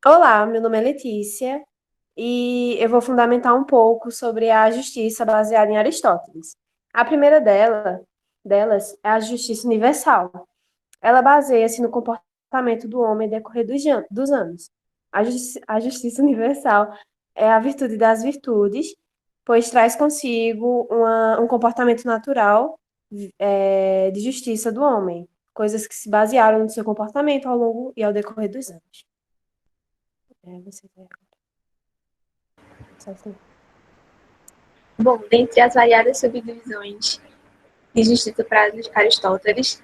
Olá, meu nome é Letícia e eu vou fundamentar um pouco sobre a justiça baseada em Aristóteles. A primeira delas é a justiça universal. Ela baseia-se no comportamento do homem decorrer dos anos. A justiça universal é a virtude das virtudes, pois traz consigo um comportamento natural, de justiça do homem, coisas que se basearam no seu comportamento ao longo e ao decorrer dos anos. Você vai. Bom, dentre as variadas subdivisões de justiça para Aristóteles,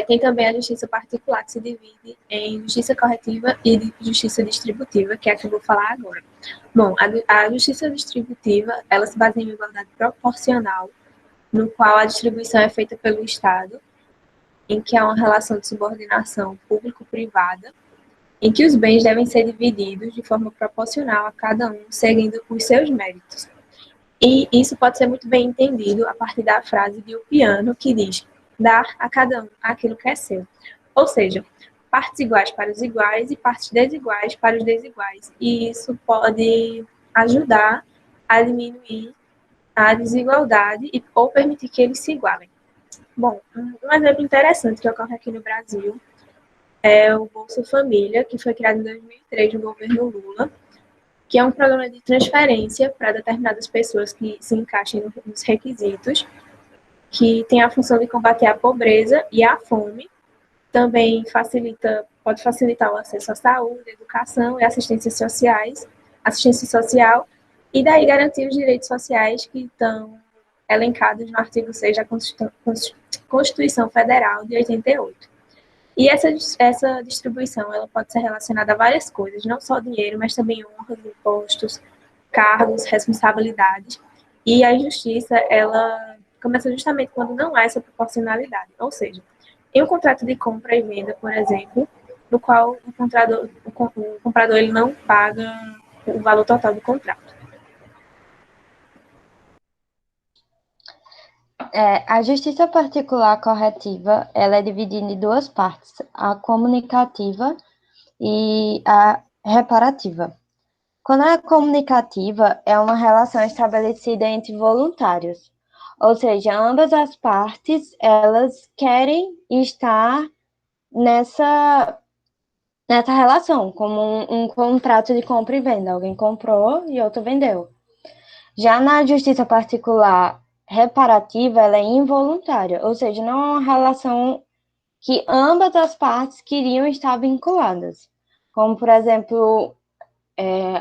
tem também a justiça particular, que se divide em justiça corretiva e justiça distributiva, que é a que eu vou falar agora. Bom, a justiça distributiva, ela se baseia em igualdade proporcional, no qual a distribuição é feita pelo Estado, em que há uma relação de subordinação público-privada, em que os bens devem ser divididos de forma proporcional a cada um, seguindo os seus méritos. E isso pode ser muito bem entendido a partir da frase de Ulpiano, que diz: dar a cada um aquilo que é seu. Ou seja, partes iguais para os iguais e partes desiguais para os desiguais. E isso pode ajudar a diminuir a desigualdade ou permitir que eles se igualem. Bom, um exemplo interessante que ocorre aqui no Brasil é o Bolsa Família, que foi criado em 2003 no governo Lula, que é um programa de transferência para determinadas pessoas que se encaixem nos requisitos, que tem a função de combater a pobreza e a fome. Também pode facilitar o acesso à saúde, educação e assistência social, e daí garantir os direitos sociais que estão elencados no artigo 6 da Constituição Federal de 88. E essa distribuição ela pode ser relacionada a várias coisas, não só dinheiro, mas também honras, impostos, cargos, responsabilidades. E a injustiça, ela começa justamente quando não há essa proporcionalidade. Ou seja, em um contrato de compra e venda, por exemplo, no qual o comprador ele não paga o valor total do contrato. A justiça particular corretiva, ela é dividida em duas partes, a comunicativa e a reparativa. Quando a comunicativa é uma relação estabelecida entre voluntários, ou seja, ambas as partes, elas querem estar nessa, nessa relação, como um contrato de compra e venda. Alguém comprou e outro vendeu. Já na justiça particular reparativa, ela é involuntária, ou seja, não é uma relação que ambas as partes queriam estar vinculadas. Como, por exemplo,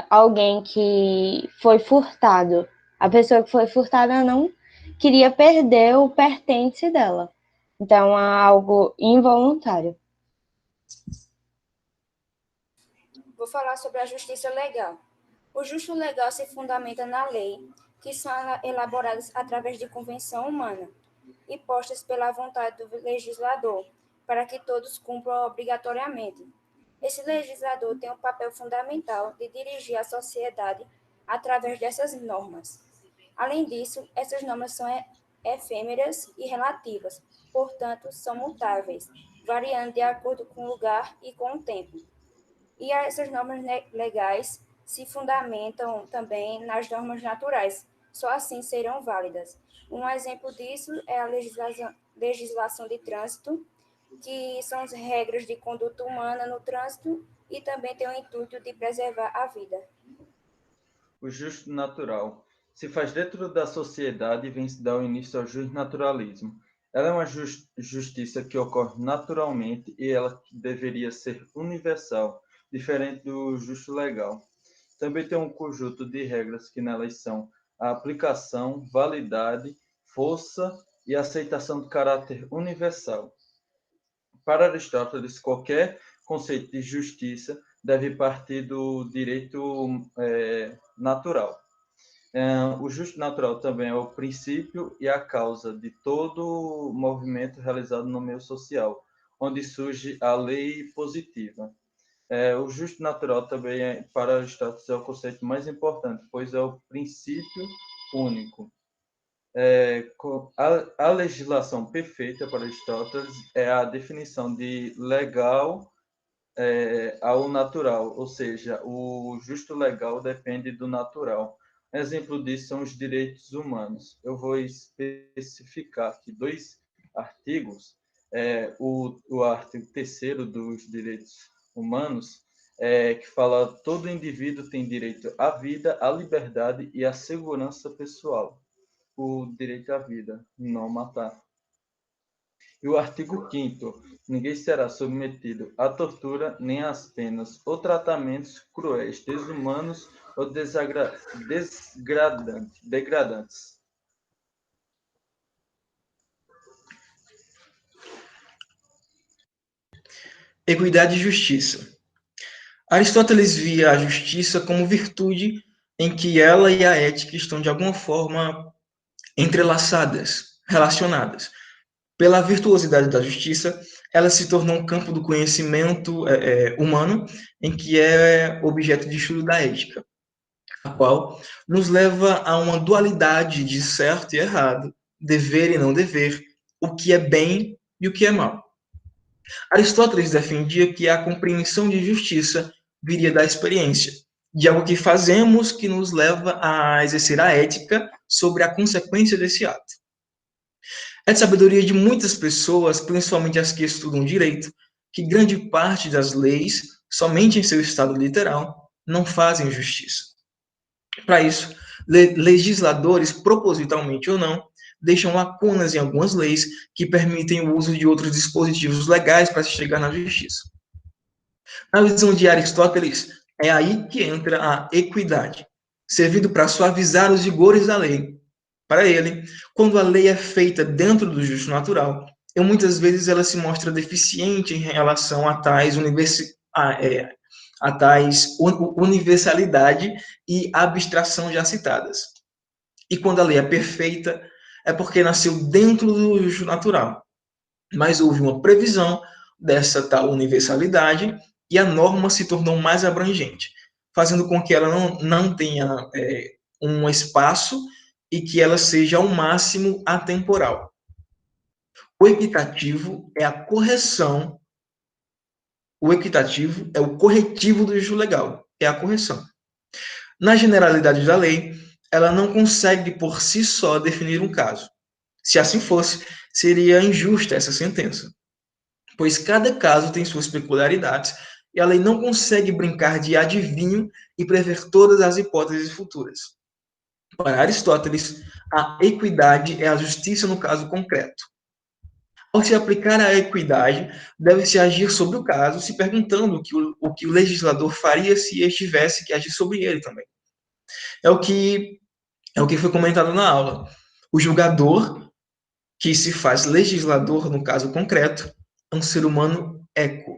alguém que foi furtado. A pessoa que foi furtada não queria perder o pertence dela. Então, é algo involuntário. Vou falar sobre a justiça legal. O justo legal se fundamenta na lei, que são elaboradas através de convenção humana e postas pela vontade do legislador, para que todos cumpram obrigatoriamente. Esse legislador tem um papel fundamental de dirigir a sociedade através dessas normas. Além disso, essas normas são efêmeras e relativas, portanto, são mutáveis, variando de acordo com o lugar e com o tempo. E essas normas legais se fundamentam também nas normas naturais, só assim serão válidas. Um exemplo disso é a legislação de trânsito, que são as regras de conduta humana no trânsito e também tem o intuito de preservar a vida. O justo natural se faz dentro da sociedade e vem se dar o início ao justnaturalismo. Ela é uma justiça que ocorre naturalmente e ela deveria ser universal, diferente do justo legal. Também tem um conjunto de regras que nelas são a aplicação, validade, força e aceitação de caráter universal. Para Aristóteles, qualquer conceito de justiça deve partir do direito natural. O justo natural também é o princípio e a causa de todo movimento realizado no meio social, onde surge a lei positiva. O justo natural também, para Aristóteles, é o conceito mais importante, pois é o princípio único. A legislação perfeita para Aristóteles é a definição de legal ao natural, ou seja, o justo legal depende do natural. Um exemplo disso são os direitos humanos. Eu vou especificar aqui 2 artigos. O artigo 3º dos direitos humanos, que fala que todo indivíduo tem direito à vida, à liberdade e à segurança pessoal. O direito à vida, não matar. E o artigo 5º, ninguém será submetido à tortura, nem às penas ou tratamentos cruéis, desumanos ou degradantes. Equidade e justiça. Aristóteles via a justiça como virtude em que ela e a ética estão de alguma forma entrelaçadas, relacionadas. Pela virtuosidade da justiça, ela se tornou um campo do conhecimento humano em que é objeto de estudo da ética, a qual nos leva a uma dualidade de certo e errado, dever e não dever, o que é bem e o que é mal. Aristóteles defendia que a compreensão de justiça viria da experiência, de algo que fazemos que nos leva a exercer a ética sobre a consequência desse ato. É de sabedoria de muitas pessoas, principalmente as que estudam direito, que grande parte das leis, somente em seu estado literal, não fazem justiça. Para isso, legisladores, propositalmente ou não, deixam lacunas em algumas leis que permitem o uso de outros dispositivos legais para se chegar na justiça. Na visão de Aristóteles, é aí que entra a equidade, servindo para suavizar os rigores da lei. Para ele, quando a lei é feita dentro do justo natural, muitas vezes ela se mostra deficiente em relação a tais universalidade e abstração já citadas. E quando a lei é perfeita, é porque nasceu dentro do justo natural. Mas houve uma previsão dessa tal universalidade e a norma se tornou mais abrangente, fazendo com que ela não tenha um espaço e que ela seja ao máximo atemporal. O equitativo é a correção, o equitativo é o corretivo do justo legal, é a correção. Na generalidade da lei, ela não consegue por si só definir um caso. Se assim fosse, seria injusta essa sentença, pois cada caso tem suas peculiaridades e a lei não consegue brincar de adivinho e prever todas as hipóteses futuras. Para Aristóteles, a equidade é a justiça no caso concreto. Ao se aplicar a equidade, deve-se agir sobre o caso, se perguntando o que o legislador faria se ele tivesse que agir sobre ele também. É o que foi comentado na aula. O julgador, que se faz legislador no caso concreto, é um ser humano eco.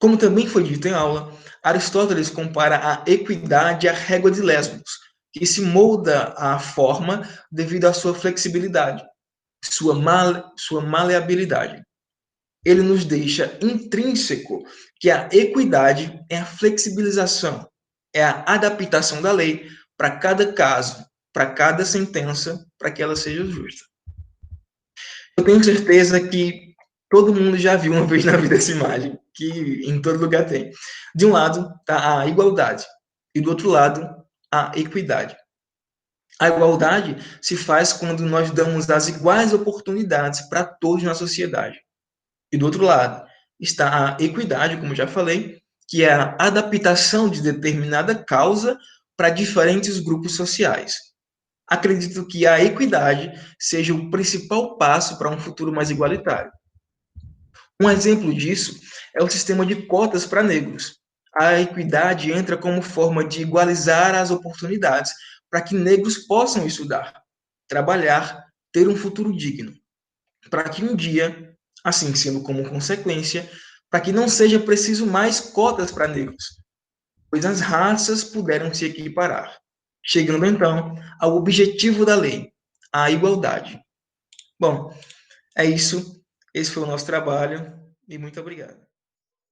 Como também foi dito em aula, Aristóteles compara a equidade à régua de Lesbos, que se molda à forma devido à sua flexibilidade, sua maleabilidade. Ele nos deixa intrínseco que a equidade é a flexibilização, é a adaptação da lei para cada caso, para cada sentença, para que ela seja justa. Eu tenho certeza que todo mundo já viu uma vez na vida essa imagem, que em todo lugar tem. De um lado está a igualdade e do outro lado a equidade. A igualdade se faz quando nós damos as iguais oportunidades para todos na sociedade. E do outro lado está a equidade, como já falei, que é a adaptação de determinada causa para diferentes grupos sociais. Acredito que a equidade seja o principal passo para um futuro mais igualitário. Um exemplo disso é o sistema de cotas para negros. A equidade entra como forma de igualizar as oportunidades para que negros possam estudar, trabalhar, ter um futuro digno, para que um dia, assim sendo como consequência, para que não seja preciso mais cotas para negros, pois as raças puderam se equiparar, chegando então ao objetivo da lei, a igualdade. Bom, é isso. Esse foi o nosso trabalho e muito obrigado.